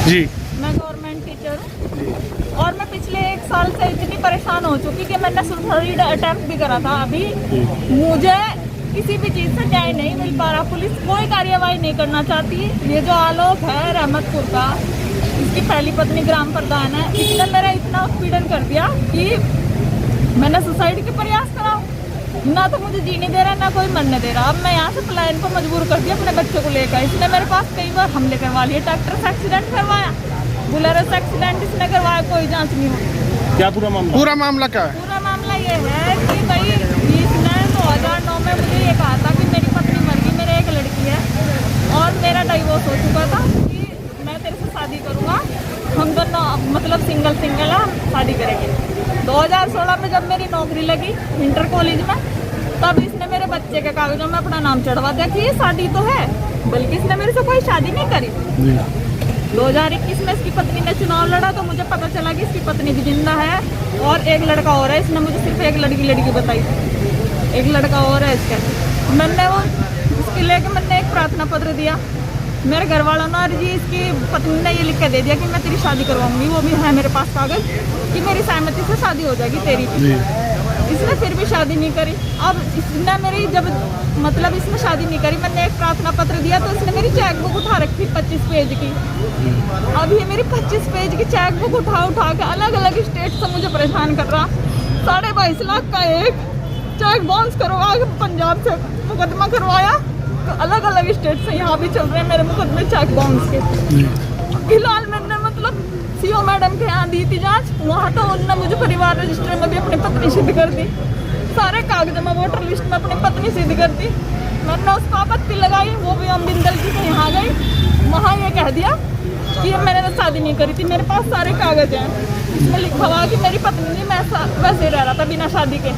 जी। मैं government teacher हूँ और मैं पिछले 1 साल से इतनी परेशान हो चुकी कि मैंने सुसाइड अटेम्प्ट भी करा था। अभी मुझे किसी भी चीज़ से न्याय नहीं मिल पा रहा। पुलिस कोई कार्यवाही नहीं करना चाहती। ये जो आलोक है रहमतपुर का, इसकी पहली पत्नी ग्राम प्रधान है, इसने मेरा इतना उत्पीड़न कर दिया कि मैंने सुसाइड के प्रयास करा। ना तो मुझे जीने दे रहा, ना कोई मरने दे रहा। अब मैं यहाँ से पलायन को मजबूर कर दिया अपने बच्चे को लेकर। इसने मेरे पास कई बार हमले करवा लिए, ट्रैक्टर से एक्सीडेंट करवाया, बुलेरो से एक्सीडेंट इसने करवाया, कोई जांच नहीं हुई। क्या पूरा मामला क्या है? पूरा मामला ये है कि भाई इसने 2009 में मुझे ये कहा था कि मेरी पत्नी मर गई, मेरे एक लड़की है और मेरा डाइवोर्स हो चुका था कि मैं तेरे से शादी करूँगा, हम दोनों मतलब सिंगल है, हम शादी करेंगे। 2016 में जब मेरी नौकरी लगी इंटर कॉलेज में, तब इसने मेरे बच्चे के कागजों में अपना नाम चढ़वा दिया कि ये शादी तो है, बल्कि इसने मेरे से कोई शादी नहीं करी। 2021 में इसकी पत्नी ने चुनाव लड़ा तो मुझे पता चला कि इसकी पत्नी भी जिंदा है और एक लड़का और है। इसने मुझे सिर्फ एक लड़की बताई, एक लड़का और है इसका। मैंने वो उसके लेके मैंने एक प्रार्थना पत्र दिया मेरे घर वालों ने, और जी इसकी पत्नी ने ये लिख के दे दिया कि मैं तेरी शादी करवाऊंगी। वो भी है मेरे पास कागज कि मेरी सहमति से शादी हो जाएगी तेरी। इसने फिर भी शादी नहीं करी। अब इसने मेरी जब मतलब इसने शादी नहीं करी, मैंने एक प्रार्थना पत्र दिया तो इसने मेरी चेक बुक उठा रखी 25 पेज की। अब ये मेरी 25 पेज की चेक बुक उठा के अलग अलग स्टेट से मुझे परेशान कर रहा। 22.5 लाख का एक चेक बाउंस करवा के पंजाब से मुकदमा करवाया, तो अलग अलग स्टेट से यहाँ भी चल रहे हैं मेरे मुकदमे चेक बाउंस के। फिलहाल मैंने मतलब सीओ मैडम के यहाँ दी थी जांच, वहाँ तो उन्होंने मुझे परिवार रजिस्टर में भी अपनी पत्नी सिद्ध कर दी, सारे कागज में वोटर लिस्ट में अपनी पत्नी सिद्ध कर दी। मैंने उस पर आपत्ति लगाई, वो भी हम बिंदल जी के यहाँ गई, वहाँ ये कह दिया कि मैंने शादी नहीं करी थी, मेरे पास सारे कागज हैं, इसमें लिखा हुआ कि मेरी पत्नी नहीं, मैं वैसे रह रहा था बिना शादी के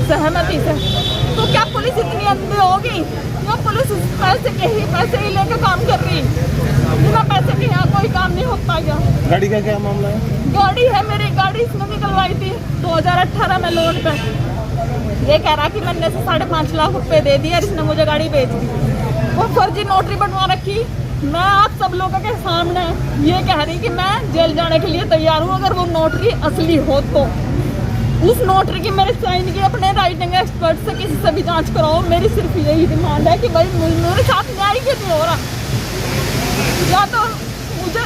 सहमति से। तो क्या पुलिस इतनी अंधी होगी या पुलिस पैसे ही लेकर काम कर रही? बिना पैसे के यहाँ कोई काम नहीं होता क्या? गाड़ी का क्या मामला है? गाड़ी है मेरी, गाड़ी इसने निकलवाई थी 2018 में लोन पे। ये कह रहा कि मैंने 5.5 लाख रुपए दे दिए और इसने मुझे गाड़ी बेच दी। वो फर्जी नोटरी बनवा रखी। मैं आप सब लोगों के सामने ये कह रही कि मैं जेल जाने के लिए तैयार हूँ अगर वो नोटरी असली हो तो। उस नोटरी की मेरे साइन की अपने राइटिंग एक्सपर्ट से किसी से भी जांच कराओ। मेरी सिर्फ यही डिमांड है कि भाई मेरे साथ न्याय क्यों नहीं हो रहा? या तो मुझे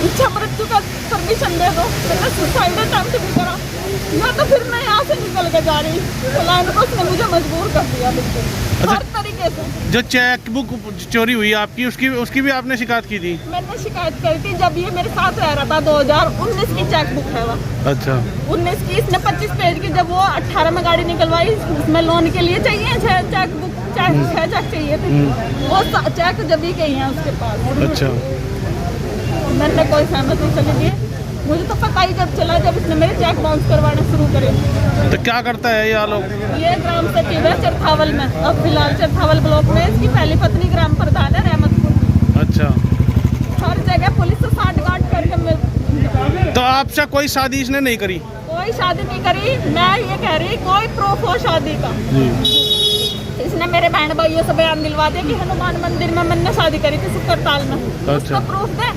इच्छा मृत्यु का परमिशन दे दो, मैंने सुसाइड अटेम्प्ट भी करा, या तो फिर मैं यहाँ से निकल के जा रही। पलायन को उसने मुझे मजबूर कर दिया बिल्कुल हर तरीके से। जो चेक बुक चोरी हुई आपकी, उसकी भी आपने शिकायत की थी? मैंने शिकायत करी थी जब ये मेरे साथ रह रहा था। 2019 की चेक बुक है वो। अच्छा। 19 की इसने 25 पेज की, जब वो 18 में गाड़ी निकलवाई, उसमें लोन के लिए चाहिए 6 चेक बुक, 6 चेक चाहिए थे। वो चेक जब भी गई हैं उसके पास। अच्छा। मैंने कोई सहमति चली दी, मुझे तो पता ही जब चला जब इसने मेरे चेक बाउंस करवाने शुरू करे। तो क्या करता है ये लोग? ये ग्राम सचिव है चरथावल में, अब फिलहाल चरथावल ब्लॉक में। इसकी पहली पत्नी ग्राम प्रधान है रहमतपुर। अच्छा। हर जगह पुलिस से साठ-गांठ करके। तो आपसे कोई शादी इसने नहीं करी? कोई शादी नहीं करी। मैं ये कह रही कोई प्रूफ हो शादी का। इसने मेरे बहन भाइयों से बयान दिलवा दिया कि हनुमान मंदिर में मैंने शादी करी थी सुकरताल में। उसका प्रूफ दे।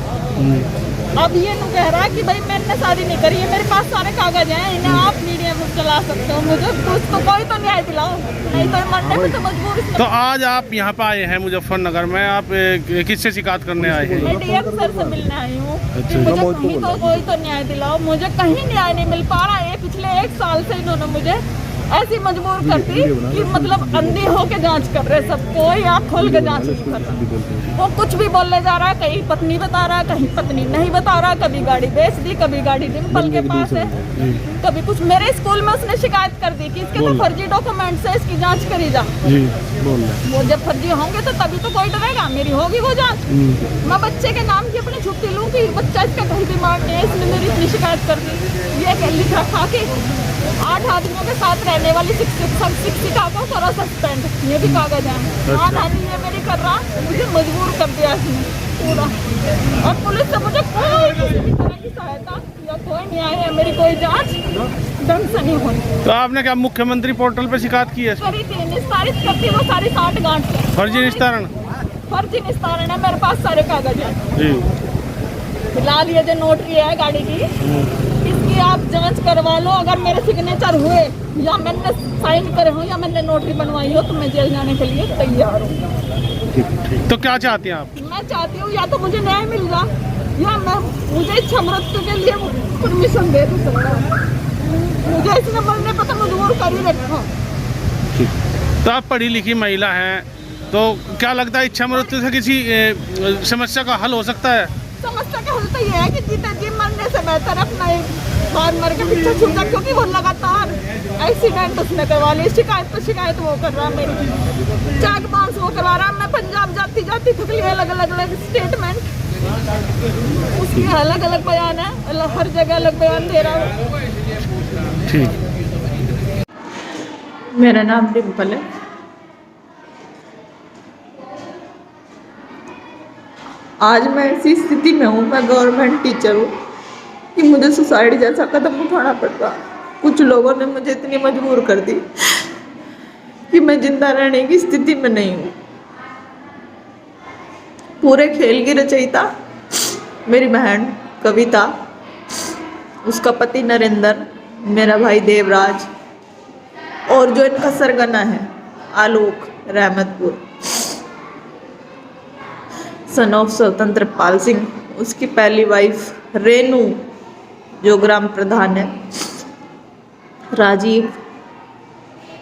अब ये नु कह रहा है कि भाई मैंने शादी नहीं करी है, मेरे पास सारे कागज हैं, इन्हें आप मीडिया में चला सकते हो। मुझे तो कोई तो न्याय दिलाओ, नहीं तो मरने में तो मजबूर। तो आज आप यहाँ पे आए हैं मुजफ्फरनगर में, आप किससे शिकायत करने आए हैं? मैं डीएम सर से मिलने आई हूँ कि मुझे कहीं तो कोई तो न्याय दिलाओ। मुझे कहीं न्याय नहीं मिल पा रहा है। पिछले 1 साल से इन्होंने मुझे ऐसी मजबूर कर दी कि मतलब अंधी होके जांच कर रहे सब, कोई आँख खोल के जांच नहीं कर रहा। वो कुछ भी बोलने जा रहा है, कहीं पत्नी बता रहा है, कहीं पत्नी नहीं बता रहा, कभी गाड़ी बेच दी, कभी गाड़ी डिम्पल के पास है, कभी कुछ। मेरे स्कूल में उसने शिकायत कर दी कि इसके तो फर्जी डॉक्यूमेंट है, इसकी जांच करी जा। वो जब फर्जी होंगे तो तभी तो कोई डरेगा, मेरी होगी वो जांच। मैं बच्चे के नाम की अपनी छुट्टी लूँ कि बच्चा इसका कहीं बीमार नहीं है, इसने मेरी इतनी शिकायत कर दी। ये लिखा था कि 8 आदमियों के साथ रहने वाली शिक्षिका को करो सस्पेंड, ये भी कागज है। हाँ नानी ये मेरी कर रहा, मुझे मजबूर कर दिया इसने पूरा। और पुलिस से मुझे कोई किसी भी तरह की सहायता या कोई न्याय है, मेरी कोई जांच ढंग से नहीं हुई। तो आपने क्या मुख्यमंत्री पोर्टल पे शिकायत की है? करी थी, निस्तारित करती वो सारी 60-गांठ फर्जी निस्तारण? फर्जी निस्तारण है, मेरे पास सारे कागज हैं। लाल ये जो नोटरी है गाड़ी की, इसकी आप जांच करवा लो। अगर मेरे सिग्नेचर हुए या मैंने साइन करे हो या मैंने नोटरी बनवाई हो तो मैं जेल जाने के लिए तैयार हूँ। तो क्या चाहते हैं आप? मैं चाहती हूँ या तो मुझे न्याय मिल जाए या मैं मुझे इच्छा मृत्यु के लिए परमिशन दे दो सरकार। मुझे इसने मरने पर तो मजबूर कर ही रखा। तो आप पढ़ी लिखी महिला हैं, तो क्या लगता है इच्छा मृत्यु से किसी समस्या का हल हो सकता है? समस्या का हल तो ये है कि जीते जी मरने से बेहतर अपना एक बार मर के पीछे छूटा, क्योंकि वो लगातार एक्सीडेंट उसने करवा ली। शिकायत तो शिकायत वो कर रहा, मेरी चाक बांस वो करवा रहा। मैं पंजाब जाती जाती थक ली, अलग अलग स्टेटमेंट उसकी अलग अलग बयान है, हर जगह अलग बयान दे रहा हूँ। ठीक। मेरा नाम डिम्पल है। आज मैं ऐसी स्थिति में हूँ, मैं गवर्नमेंट टीचर हूँ, कि मुझे सुसाइड जैसा कदम उठाना पड़ रहा। कुछ लोगों ने मुझे इतनी मजबूर कर दी कि मैं जिंदा रहने की स्थिति में नहीं हूँ। पूरे खेल की रचयिता मेरी बहन कविता, उसका पति नरेंद्र, मेरा भाई देवराज और जो इनका सरगना है आलोक रहमतपुर, सन ऑफ स्वतंत्र पाल सिंह, उसकी पहली वाइफ रेनू जो ग्राम प्रधान है, राजीव,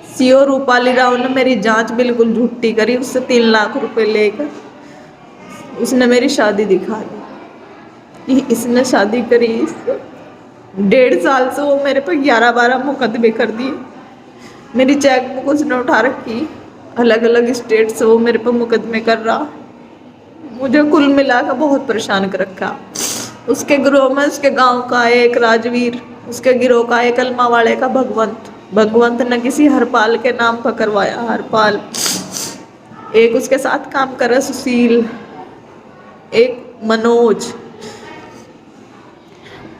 सीओ रूपाली राव ने मेरी जांच बिल्कुल झूठी करी। उससे 3 लाख रुपए लेकर उसने मेरी शादी दिखा दी कि इसने शादी करी। इससे 1.5 साल से वो मेरे पर 11-12 मुकदमे कर दिए। मेरी चेकबुक उसने उठा रखी, अलग अलग स्टेट से वो मेरे पर मुकदमे कर रहा। मुझे कुल मिलाकर बहुत परेशान कर रखा। उसके गिरोह में उसके गांव का एक राजवीर, उसके गिरोह का एक अलमा वाले का भगवंत ने किसी हरपाल के नाम पर करवाया। हरपाल एक उसके साथ काम कर रहा सुशील, एक मनोज,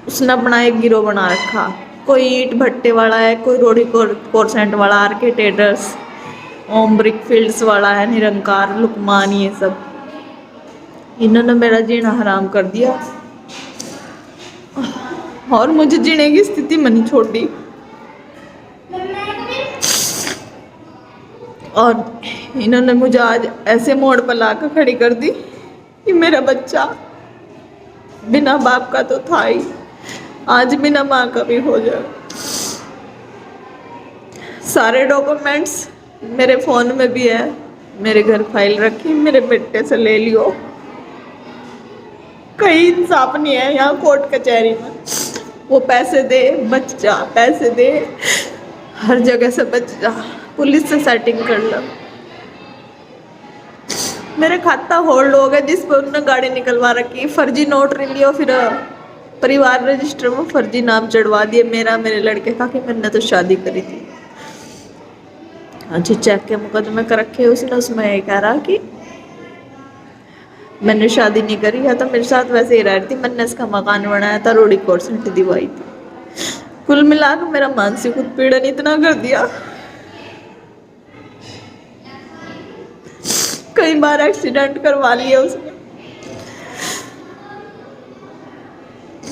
उसने अपना एक गिरोह बना रखा। कोई ईंट भट्टे वाला है, कोई रोडी कोरसेंट वाला, आरके ट्रेडर्स, ओम ब्रिक फील्ड्स वाला है, निरंकार, लुकमान, ये सब इन्होंने मेरा जीना हराम कर दिया और मुझे जीने की स्थिति में नहीं छोड़ दी। और इन्होंने मुझे आज ऐसे मोड़ पर लाकर खड़ी कर दी कि मेरा बच्चा बिना बाप का तो था ही, आज बिना माँ का भी हो जाए। सारे डॉक्यूमेंट्स मेरे फ़ोन में भी है, मेरे घर फाइल रखी, मेरे बेटे से ले लियो। कहीं इंसाफ नहीं है यहाँ कोर्ट कचहरी में। वो पैसे दे बच जा, पैसे दे, हर जगह से बच जा, पुलिस से सेटिंग कर लो। मेरे खाता होल्ड हो गया जिस पर उन्होंने गाड़ी निकलवा रखी, फर्जी नोट लियो, फिर परिवार रजिस्टर में फर्जी नाम चढ़वा दिए मेरा, मेरे लड़के का, कि मैंने तो शादी करी थी। अच्छे चेक के मुकदमे कर रखे उसने। उसमें ये कह रहा कि मैंने शादी नहीं करी है, तो मेरे साथ वैसे ही रह रही थी, मैंने इसका मकान बनाया था, रोडी कोरसेंट दिवाई थी। कुल मिलाकर मेरा मानसिक उत्पीड़न इतना कर दिया, कई बार एक्सीडेंट करवा लिया उसने।